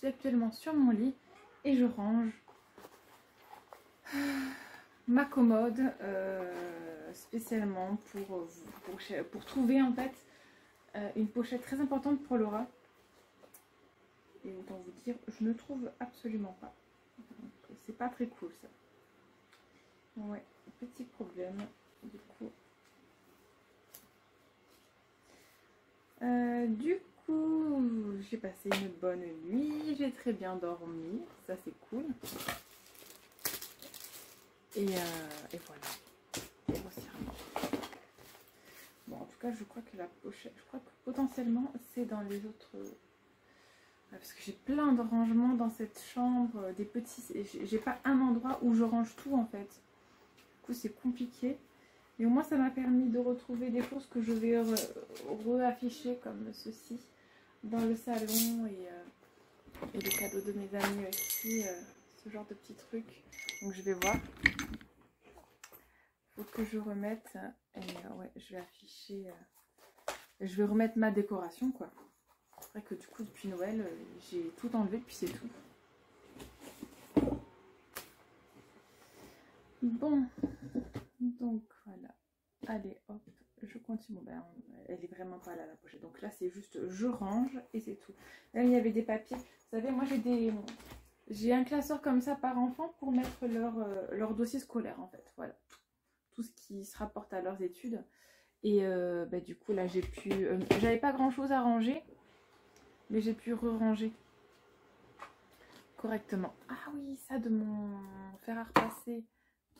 suis actuellement sur mon lit et je range ma commode spécialement pour trouver en fait une pochette très importante pour Laura. Et autant vous dire, je ne trouve absolument pas. C'est pas très cool ça. Ouais, petit problème du coup. J'ai passé une bonne nuit, j'ai très bien dormi, ça c'est cool. Et voilà. Et grossièrement. Bon, en tout cas, je crois que la pochette, je crois que potentiellement c'est dans les autres. Parce que j'ai plein de rangements dans cette chambre, des petits. J'ai pas un endroit où je range tout en fait. Du coup, c'est compliqué. Et au moins, ça m'a permis de retrouver des choses que je vais réafficher comme ceci dans le salon et les cadeaux de mes amis aussi, ce genre de petits trucs. Donc, je vais voir. Faut que je remette. Ouais, je vais afficher. Je vais remettre ma décoration, quoi. C'est vrai que du coup, depuis Noël, j'ai tout enlevé, puis c'est tout. Bon, donc voilà. Allez, hop, je continue. Ben, elle est vraiment pas là la pochette. Donc là, c'est juste je range et c'est tout. Là, il y avait des papiers. Vous savez, moi, j'ai un classeur comme ça par enfant pour mettre leur dossier scolaire, en fait. Voilà. Tout ce qui se rapporte à leurs études. Et ben, du coup, là, j'ai pu... j'avais pas grand-chose à ranger. Mais j'ai pu re-ranger correctement. Ah oui, ça de mon fer à repasser.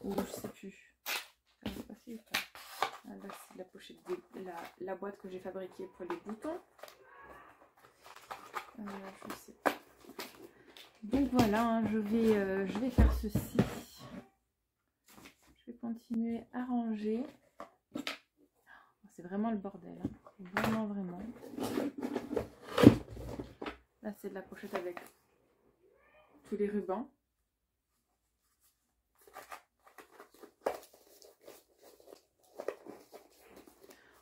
Ou je sais plus. Fer à repasser ou pas? Ah, là, c'est la pochette, la boîte que j'ai fabriquée pour les boutons. Je sais pas. Donc voilà, hein, je vais faire ceci. Je vais continuer à ranger. C'est vraiment le bordel. Hein. Vraiment, vraiment. Là, c'est de la pochette avec tous les rubans.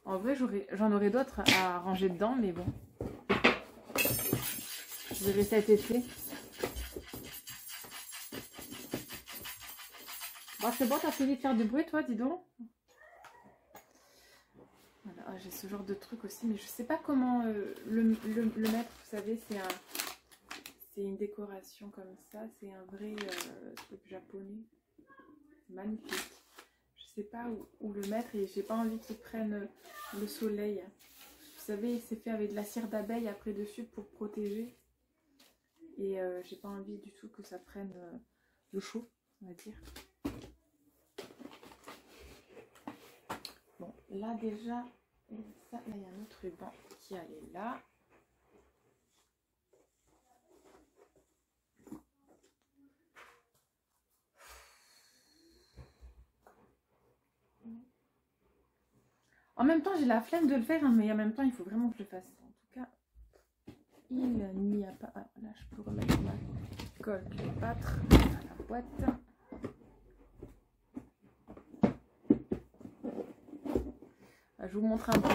En vrai, j'en aurais d'autres à ranger dedans, mais bon. Je verrai cet été. Bon, c'est bon, t'as fini de faire du bruit, toi, dis donc. Voilà, j'ai ce genre de truc aussi, mais je sais pas comment le mettre. Vous savez, c'est une décoration comme ça. C'est un vrai truc japonais. Magnifique. Je sais pas où le mettre et j'ai pas envie qu'il prenne le soleil. Vous savez, c'est fait avec de la cire d'abeille après dessus pour protéger. Et j'ai pas envie du tout que ça prenne le chaud, on va dire. Bon, là déjà, ça, là il y a un autre ruban qui allait là. En même temps, j'ai la flemme de le faire, hein, mais en même temps, il faut vraiment que je le fasse. En tout cas, il n'y a pas... Ah, là, je peux remettre ma colle Cléopâtre à la boîte. Je vous montre un peu.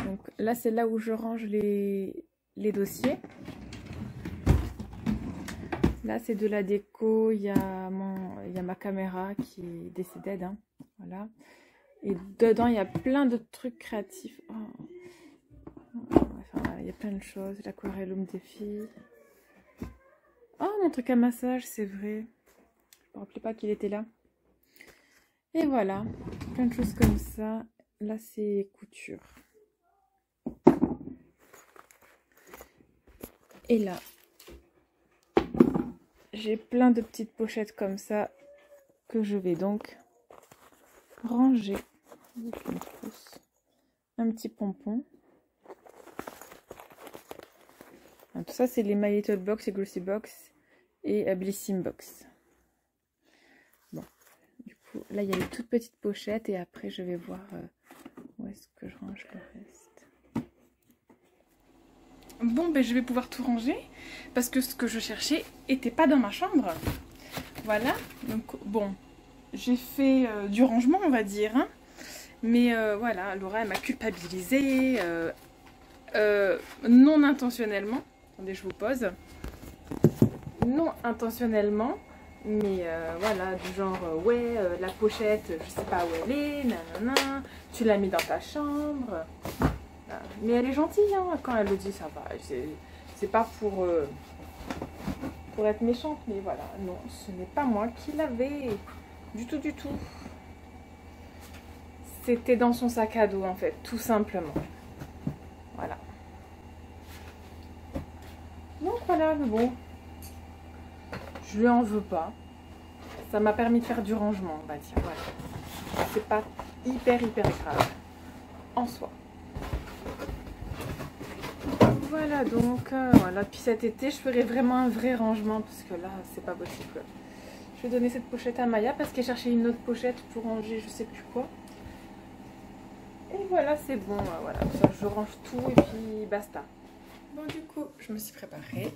Donc là, c'est là où je range les dossiers. Là, c'est de la déco. Il y a ma caméra qui est décédée. Hein. Voilà. Et dedans, il y a plein de trucs créatifs. Oh. Enfin, il y a plein de choses. L'aquarellum des filles. Oh, mon truc à massage, c'est vrai. Je ne me rappelais pas qu'il était là. Et voilà. Plein de choses comme ça. Là, c'est couture. Et là, j'ai plein de petites pochettes comme ça que je vais donc ranger. Un petit pompon. Alors, tout ça, c'est les My Little Box et Glossy Box et Blissim Box. Bon, du coup, là, il y a les toutes petites pochettes et après, je vais voir où est-ce que je range le reste. Bon, ben, je vais pouvoir tout ranger parce que ce que je cherchais n'était pas dans ma chambre. Voilà, donc bon, j'ai fait du rangement, on va dire, hein. Mais voilà, Laura, elle m'a culpabilisée non intentionnellement. Attendez, je vous pose. Non intentionnellement, mais voilà, du genre, ouais, la pochette, je sais pas où elle est, nanana, tu l'as mis dans ta chambre. Mais elle est gentille, hein, quand elle le dit, ça va. C'est pas pour être méchante, mais voilà, non, ce n'est pas moi qui l'avais. Du tout, du tout. C'était dans son sac à dos, en fait, tout simplement. Voilà. Donc voilà, mais bon, je lui en veux pas. Ça m'a permis de faire du rangement, on va dire, voilà. C'est pas hyper grave, en soi. Voilà, donc, voilà, puis cet été, je ferai vraiment un vrai rangement, parce que là, c'est pas possible. Je vais donner cette pochette à Maya, parce qu'elle cherchait une autre pochette pour ranger je sais plus quoi. Et voilà, c'est bon, voilà, ça, je range tout, et puis basta. Bon, du coup, je me suis préparée.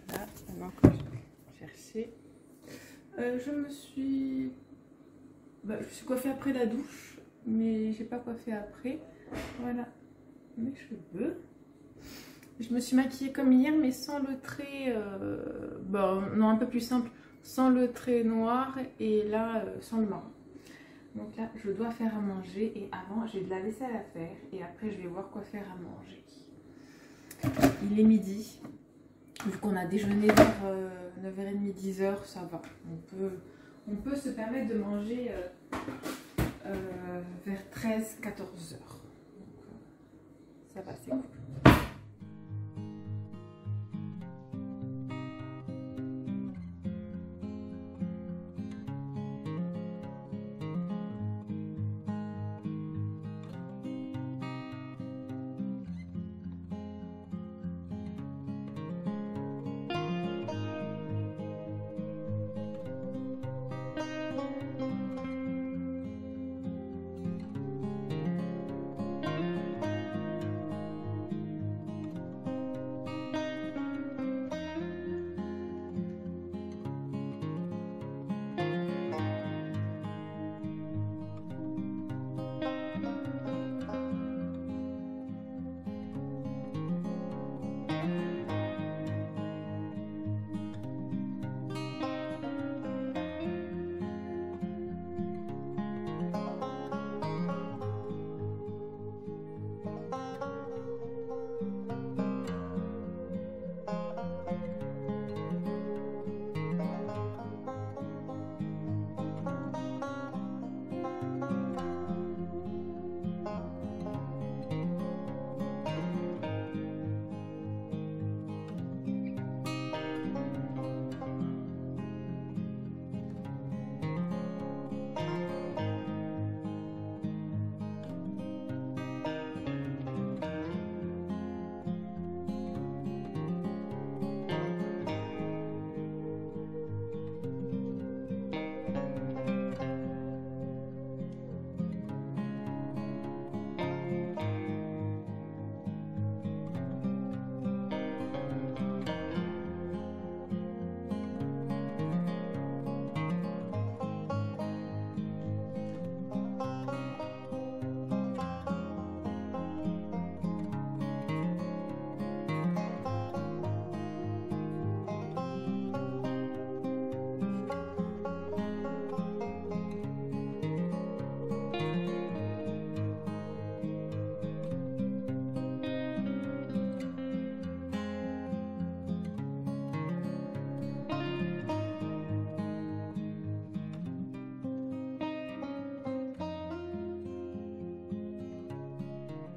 Voilà, maintenant que je vais chercher. Je me suis coiffée après la douche, mais j'ai pas coiffé après. Voilà mes cheveux. Je me suis maquillée comme hier, mais sans le trait, non, un peu plus simple, sans le trait noir et là, sans le marron. Donc là, je dois faire à manger et avant, j'ai de la vaisselle à faire et après, je vais voir quoi faire à manger. Il est midi. Vu qu'on a déjeuné vers 9h30, 10h, ça va. On peut se permettre de manger vers 13, 14h. Ça va, c'est cool.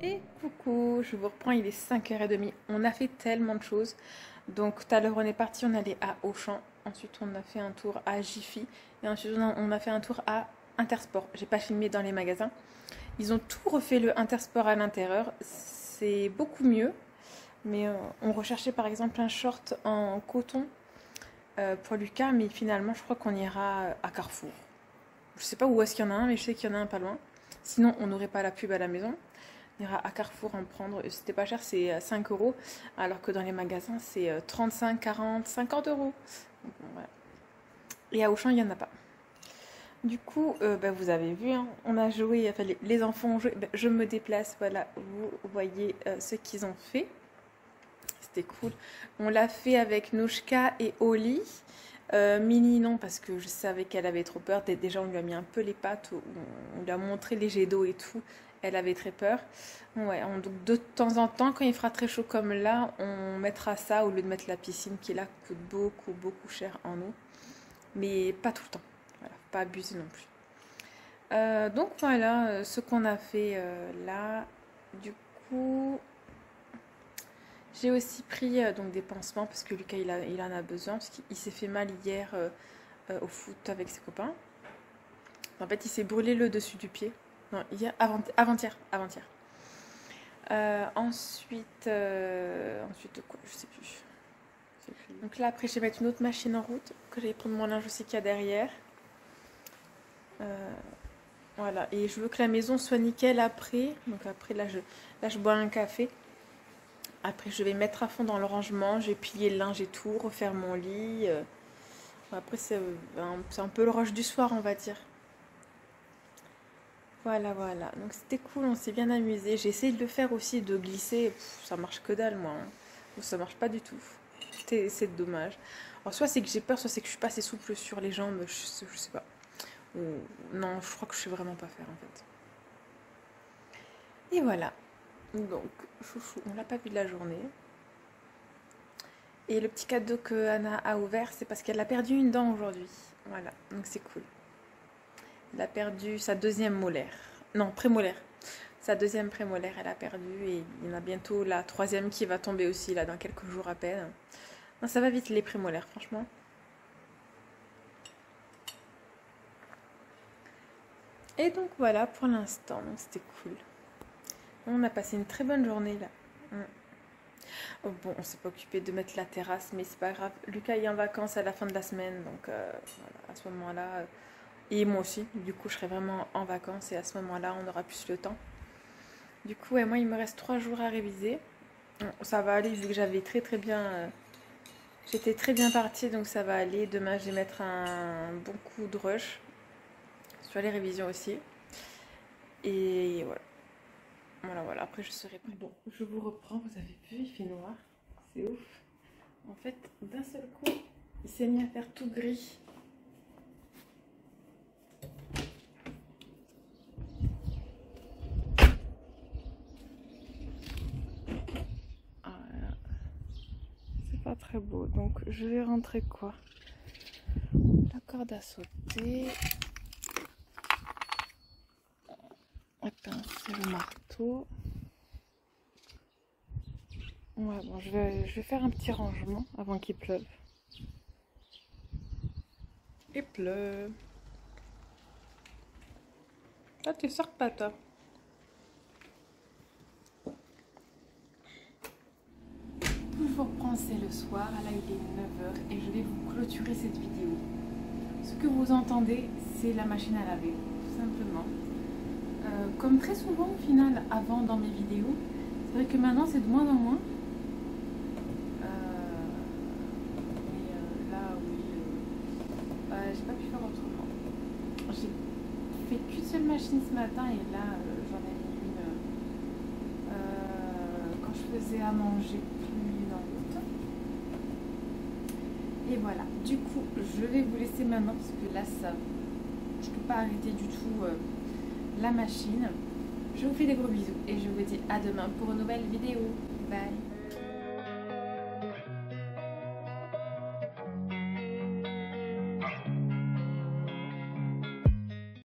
Et coucou, je vous reprends, il est 5h30. On a fait tellement de choses. Donc tout à l'heure on est parti, on allait à Auchan. Ensuite on a fait un tour à Jiffy. Et ensuite on a fait un tour à Intersport. J'ai pas filmé dans les magasins. Ils ont tout refait le Intersport à l'intérieur. C'est beaucoup mieux. Mais on recherchait par exemple un short en coton pour Lucas. Mais finalement je crois qu'on ira à Carrefour. Je sais pas où est-ce qu'il y en a un, mais je sais qu'il y en a un pas loin. Sinon on n'aurait pas la pub à la maison. On ira à Carrefour en prendre. C'était pas cher, c'est 5 €. Alors que dans les magasins, c'est 35, 40, 50 €. Donc, voilà. Et à Auchan, il n'y en a pas. Du coup, vous avez vu, hein, on a joué, enfin, les enfants ont joué. Je me déplace, voilà, vous voyez ce qu'ils ont fait. c'était cool. On l'a fait avec Nouchka et Oli. Mini non, parce que je savais qu'elle avait trop peur. Déjà on lui a mis un peu les pattes, on lui a montré les jets d'eau et tout. Elle avait très peur. Ouais, donc de temps en temps, quand il fera très chaud comme là, on mettra ça au lieu de mettre la piscine qui là coûte beaucoup cher en eau. Mais pas tout le temps. Voilà, faut pas abuser non plus. Donc voilà ce qu'on a fait là. Du coup, j'ai aussi pris donc des pansements parce que Lucas il en a besoin parce qu'il s'est fait mal hier au foot avec ses copains. En fait, il s'est brûlé le dessus du pied. Non, hier, avant-hier. Ensuite quoi, je sais plus. Donc là après, je vais mettre une autre machine en route que j'allais prendre mon linge aussi qu'il y a derrière. Voilà, et je veux que la maison soit nickel après. Donc après, là, je bois un café. Après, je vais mettre à fond dans le rangement. Je vais plier le linge et tout, refaire mon lit. Après, c'est un peu le rush du soir, on va dire. Voilà. Donc c'était cool, on s'est bien amusé. J'ai essayé de le faire aussi, de glisser. Ça marche que dalle, moi. Ça marche pas du tout. C'est dommage. Alors, soit c'est que j'ai peur, soit c'est que je suis pas assez souple sur les jambes. Je sais pas. Non, je crois que je sais vraiment pas faire en fait. Et voilà. Donc, chouchou, on l'a pas vu de la journée. Et le petit cadeau que Anna a ouvert, c'est parce qu'elle a perdu une dent aujourd'hui. Voilà, donc c'est cool. Elle a perdu sa deuxième molaire. Non, prémolaire. Sa deuxième prémolaire, elle a perdu. Et il y en a bientôt la troisième qui va tomber aussi, là, dans quelques jours à peine. Non, ça va vite, les prémolaires, franchement. Et donc voilà pour l'instant, donc c'était cool. On a passé une très bonne journée là. Oh, bon, on s'est pas occupé de mettre la terrasse, mais c'est pas grave. Lucas est en vacances à la fin de la semaine, donc voilà, à ce moment-là, et moi aussi, du coup je serai vraiment en vacances et à ce moment-là on aura plus le temps. Du coup, moi il me reste 3 jours à réviser. Bon, ça va aller vu que j'avais très bien... J'étais très bien partie, donc ça va aller. Demain je vais mettre un bon coup de rush sur les révisions aussi. Et voilà. Voilà, après je serai prête. Bon, je vous reprends, vous avez vu, il fait noir. C'est ouf. En fait, d'un seul coup, il s'est mis à faire tout gris. Voilà. C'est pas très beau, donc je vais rentrer quoi? La corde à sauter. La pince et le marteau. Ouais, bon, je vais faire un petit rangement avant qu'il pleuve. Il pleut. Ah, tu sors pas, toi? Je vous reprends, c'est le soir. Là, il est 9h et je vais vous clôturer cette vidéo. Ce que vous entendez, c'est la machine à laver, tout simplement. Comme très souvent, au final, avant dans mes vidéos, c'est vrai que maintenant, c'est de moins en moins. J'ai pas pu faire autrement. J'ai fait qu'une seule machine ce matin et là j'en ai mis une quand je faisais à manger plus une en route. Et voilà, du coup je vais vous laisser maintenant parce que là ça je peux pas arrêter du tout la machine. Je vous fais des gros bisous et je vous dis à demain pour une nouvelle vidéo. Bye.